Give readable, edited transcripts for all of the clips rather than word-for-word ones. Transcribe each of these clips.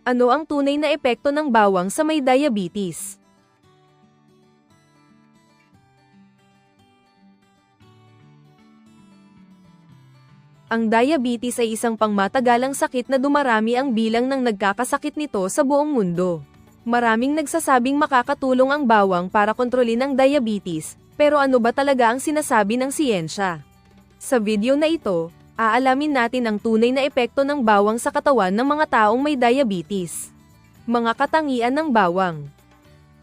Ano ang tunay na epekto ng bawang sa may diabetes? Ang diabetes ay isang pangmatagalang sakit na dumarami ang bilang ng nagkakasakit nito sa buong mundo. Maraming nagsasabing makakatulong ang bawang para kontrolin ang diabetes, pero ano ba talaga ang sinasabi ng siyensya? Sa video na ito, aalamin natin ang tunay na epekto ng bawang sa katawan ng mga taong may diabetes. Mga katangian ng bawang.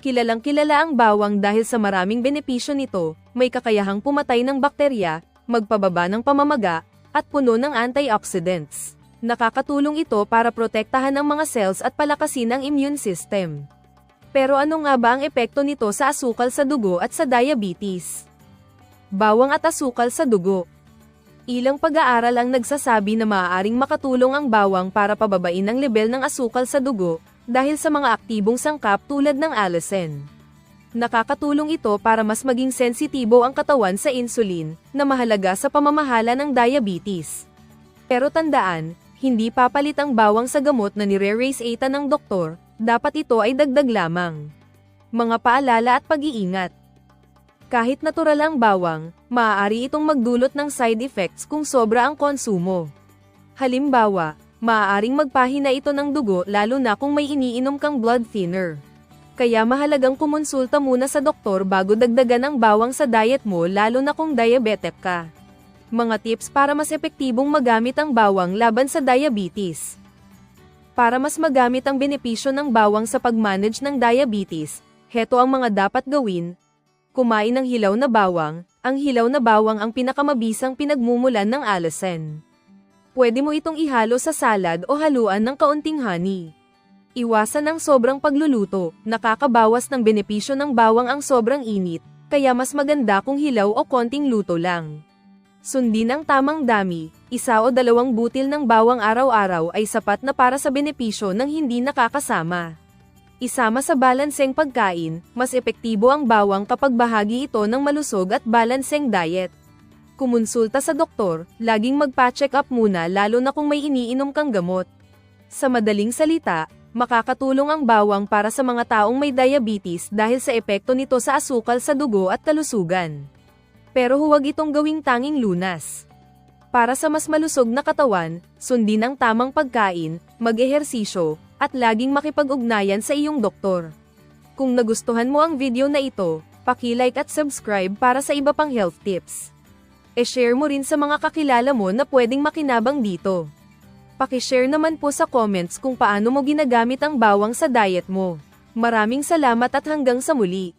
Kilalang kilala ang bawang dahil sa maraming benepisyo nito, may kakayahang pumatay ng bakterya, magpababa ng pamamaga, at puno ng antioxidants. Nakakatulong ito para protektahan ang mga cells at palakasin ang immune system. Pero ano nga ba ang epekto nito sa asukal sa dugo at sa diabetes? Bawang at asukal sa dugo. Ilang pag-aaral ang nagsasabi na maaaring makatulong ang bawang para pababain ang level ng asukal sa dugo dahil sa mga aktibong sangkap tulad ng allicin. Nakakatulong ito para mas maging sensitibo ang katawan sa insulin, na mahalaga sa pamamahala ng diabetes. Pero tandaan, hindi papalit ang bawang sa gamot na nire-receta ng doktor, dapat ito ay dagdag lamang. Mga paalala at pag-iingat. Kahit natural ang bawang, maaari itong magdulot ng side effects kung sobra ang konsumo. Halimbawa, maaaring magpahina ito ng dugo lalo na kung may iniinom kang blood thinner. Kaya mahalagang kumonsulta muna sa doktor bago dagdagan ang bawang sa diet mo lalo na kung diabetic ka. Mga tips para mas epektibong magamit ang bawang laban sa diabetes. Para mas magamit ang benepisyo ng bawang sa pag-manage ng diabetes, heto ang mga dapat gawin. Kumain ng hilaw na bawang. Ang hilaw na bawang ang pinakamabisang pinagmumulan ng allicin. Pwede mo itong ihalo sa salad o haluan ng kaunting honey. Iwasan ang sobrang pagluluto, nakakabawas ng benepisyo ng bawang ang sobrang init, kaya mas maganda kung hilaw o konting luto lang. Sundin ang tamang dami, 1 o 2 butil ng bawang araw-araw ay sapat na para sa benepisyo ng hindi nakakasama. Isama sa balanseng pagkain, mas epektibo ang bawang kapag bahagi ito ng malusog at balanseng diet. Kumonsulta sa doktor, laging magpa-check up muna lalo na kung may iniinom kang gamot. Sa madaling salita, makakatulong ang bawang para sa mga taong may diabetes dahil sa epekto nito sa asukal sa dugo at kalusugan. Pero huwag itong gawing tanging lunas. Para sa mas malusog na katawan, sundin ang tamang pagkain, mag-ehersisyo, at laging makipag-ugnayan sa iyong doktor. Kung nagustuhan mo ang video na ito, paki-like at subscribe para sa iba pang health tips. E-share mo rin sa mga kakilala mo na pwedeng makinabang dito. Paki-share naman po sa comments kung paano mo ginagamit ang bawang sa diet mo. Maraming salamat at hanggang sa muli.